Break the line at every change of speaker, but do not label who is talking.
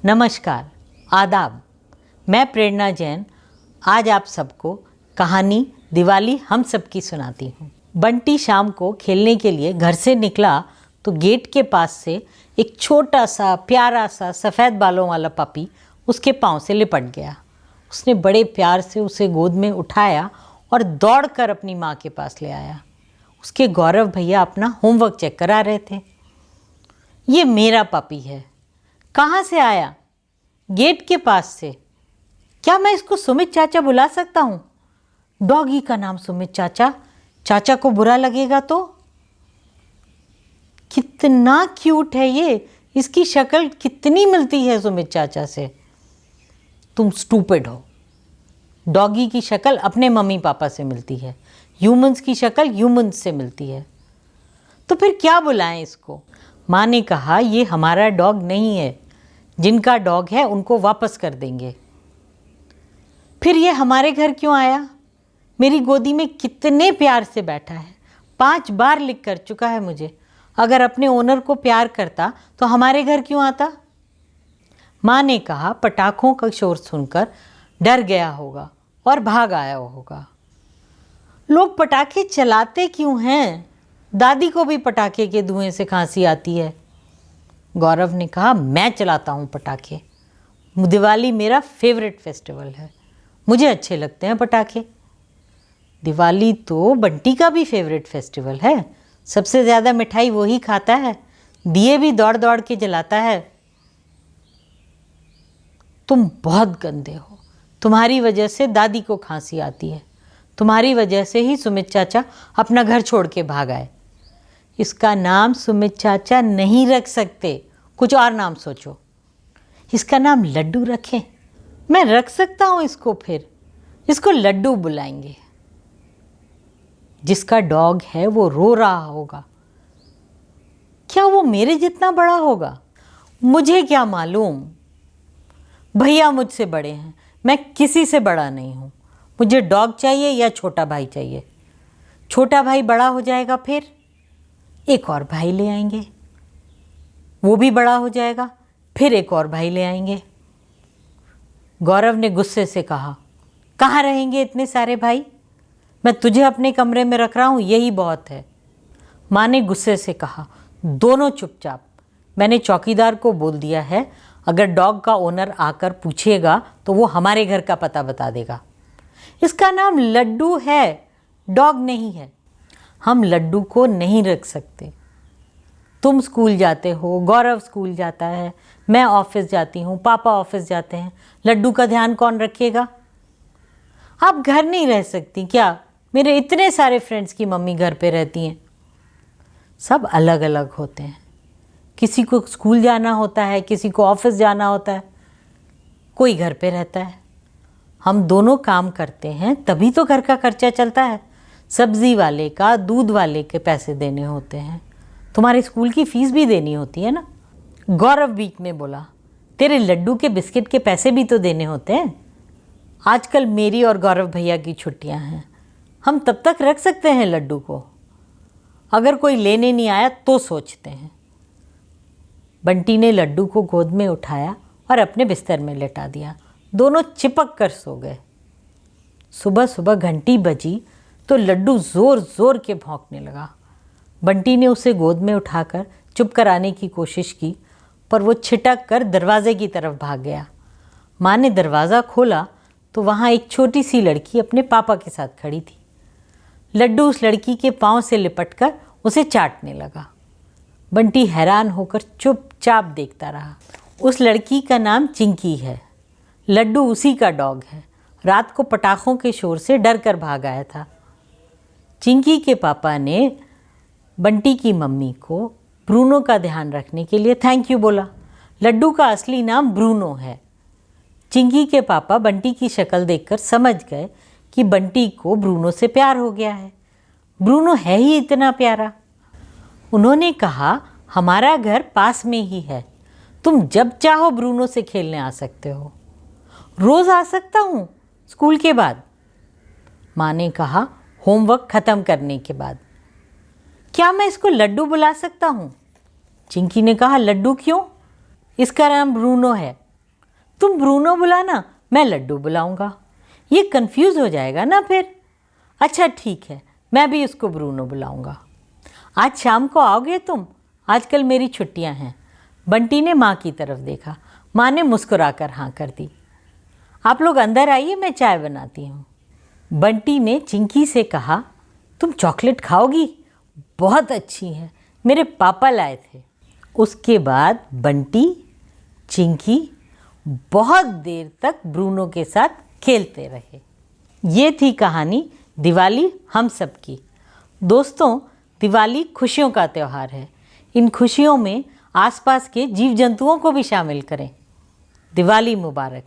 नमस्कार, आदाब। मैं प्रेरणा जैन आज आप सबको कहानी दिवाली हम सब की सुनाती हूँ। बंटी शाम को खेलने के लिए घर से निकला तो गेट के पास से एक छोटा सा प्यारा सा सफ़ेद बालों वाला पपी उसके पाँव से लिपट गया। उसने बड़े प्यार से उसे गोद में उठाया और दौड़कर अपनी माँ के पास ले आया। उसके गौरव भैया अपना होमवर्क चेक करा रहे थे। ये मेरा पपी है। कहाँ से आया? गेट के पास से। क्या मैं इसको सुमित चाचा बुला सकता हूँ? डॉगी का नाम सुमित चाचा, चाचा को बुरा लगेगा तो? कितना क्यूट है ये, इसकी शक्ल कितनी मिलती है सुमित चाचा से। तुम स्टूपिड हो। डॉगी की शक्ल अपने मम्मी पापा से मिलती है, ह्यूमंस की शक्ल ह्यूमंस से मिलती है। तो फिर क्या बुलाएं इसको? माँ ने कहा ये हमारा डॉग नहीं है, जिनका डॉग है उनको वापस कर देंगे। फिर ये हमारे घर क्यों आया? मेरी गोदी में कितने प्यार से बैठा है, 5 बार लिख कर चुका है मुझे। अगर अपने ओनर को प्यार करता तो हमारे घर क्यों आता? माँ ने कहा पटाखों का शोर सुनकर डर गया होगा और भाग आया होगा। लोग पटाखे चलाते क्यों हैं? दादी को भी पटाखे के धुएं से खांसी आती है। गौरव ने कहा मैं चलाता हूँ पटाखे। दिवाली मेरा फेवरेट फेस्टिवल है, मुझे अच्छे लगते हैं पटाखे। दिवाली तो बंटी का भी फेवरेट फेस्टिवल है, सबसे ज़्यादा मिठाई वही खाता है, दिए भी दौड़ दौड़ के जलाता है। तुम बहुत गंदे हो, तुम्हारी वजह से दादी को खांसी आती है, तुम्हारी वजह से ही सुमित चाचा अपना घर छोड़ के भाग आए। इसका नाम सुमित चाचा नहीं रख सकते, कुछ और नाम सोचो। इसका नाम लड्डू रखें? मैं रख सकता हूँ इसको, फिर इसको लड्डू बुलाएंगे। जिसका डॉग है वो रो रहा होगा, क्या वो मेरे जितना बड़ा होगा? मुझे क्या मालूम, भैया मुझसे बड़े हैं, मैं किसी से बड़ा नहीं हूँ। मुझे डॉग चाहिए या छोटा भाई चाहिए। छोटा भाई बड़ा हो जाएगा, फिर एक और भाई ले आएंगे, वो भी बड़ा हो जाएगा, फिर एक और भाई ले आएंगे। गौरव ने गुस्से से कहा कहाँ रहेंगे इतने सारे भाई? मैं तुझे अपने कमरे में रख रहा हूँ, यही बहुत है। माँ ने गुस्से से कहा दोनों चुपचाप। मैंने चौकीदार को बोल दिया है, अगर डॉग का ओनर आकर पूछेगा तो वो हमारे घर का पता बता देगा। इसका नाम लड्डू है, डॉग नहीं है। हम लड्डू को नहीं रख सकते। तुम स्कूल जाते हो, गौरव स्कूल जाता है, मैं ऑफिस जाती हूँ, पापा ऑफिस जाते हैं, लड्डू का ध्यान कौन रखेगा? आप घर नहीं रह सकती क्या? मेरे इतने सारे फ्रेंड्स की मम्मी घर पे रहती हैं, सब अलग अलग होते हैं। किसी को स्कूल जाना होता है, किसी को ऑफिस जाना होता है, कोई घर पे रहता है। हम दोनों काम करते हैं तभी तो घर का खर्चा चलता है। सब्ज़ी वाले का, दूध वाले के पैसे देने होते हैं, तुम्हारे स्कूल की फ़ीस भी देनी होती है ना। गौरव बीच में बोला तेरे लड्डू के बिस्किट के पैसे भी तो देने होते हैं। आजकल मेरी और गौरव भैया की छुट्टियां हैं, हम तब तक रख सकते हैं लड्डू को। अगर कोई लेने नहीं आया तो सोचते हैं। बंटी ने लड्डू को गोद में उठाया और अपने बिस्तर में लेटा दिया। दोनों चिपक कर सो गए। सुबह सुबह घंटी बजी तो लड्डू ज़ोर ज़ोर के भौंकने लगा। बंटी ने उसे गोद में उठाकर चुप कराने की कोशिश की, पर वो छिटक कर दरवाजे की तरफ भाग गया। माँ ने दरवाज़ा खोला तो वहाँ एक छोटी सी लड़की अपने पापा के साथ खड़ी थी। लड्डू उस लड़की के पाँव से लिपटकर उसे चाटने लगा। बंटी हैरान होकर चुपचाप देखता रहा। उस लड़की का नाम चिंकी है, लड्डू उसी का डॉग है। रात को पटाखों के शोर से डर कर भाग आया था। चिंकी के पापा ने बंटी की मम्मी को ब्रूनो का ध्यान रखने के लिए थैंक यू बोला। लड्डू का असली नाम ब्रूनो है। चिंकी के पापा बंटी की शक्ल देखकर समझ गए कि बंटी को ब्रूनो से प्यार हो गया है। ब्रूनो है ही इतना प्यारा। उन्होंने कहा हमारा घर पास में ही है, तुम जब चाहो ब्रूनो से खेलने आ सकते हो। रोज़ आ सकता हूँ स्कूल के बाद? माँ ने कहा होमवर्क ख़त्म करने के बाद। क्या मैं इसको लड्डू बुला सकता हूँ? चिंकी ने कहा लड्डू क्यों? इसका नाम ब्रूनो है, तुम ब्रूनो बुलाना, मैं लड्डू बुलाऊंगा। ये कंफ्यूज हो जाएगा ना फिर। अच्छा ठीक है, मैं भी उसको ब्रूनो बुलाऊंगा। आज शाम को आओगे तुम? आजकल मेरी छुट्टियां हैं। बंटी ने माँ की तरफ देखा। माँ ने मुस्कुराकर हाँ कर दी। आप लोग अंदर आइए, मैं चाय बनाती हूँ। बंटी ने चिंकी से कहा, तुम चॉकलेट खाओगी? बहुत अच्छी है, मेरे पापा लाए थे। उसके बाद बंटी, चिंकी बहुत देर तक ब्रूनो के साथ खेलते रहे। ये थी कहानी दिवाली हम सब की। दोस्तों, दिवाली खुशियों का त्यौहार है। इन खुशियों में आसपास के जीव जंतुओं को भी शामिल करें। दिवाली मुबारक।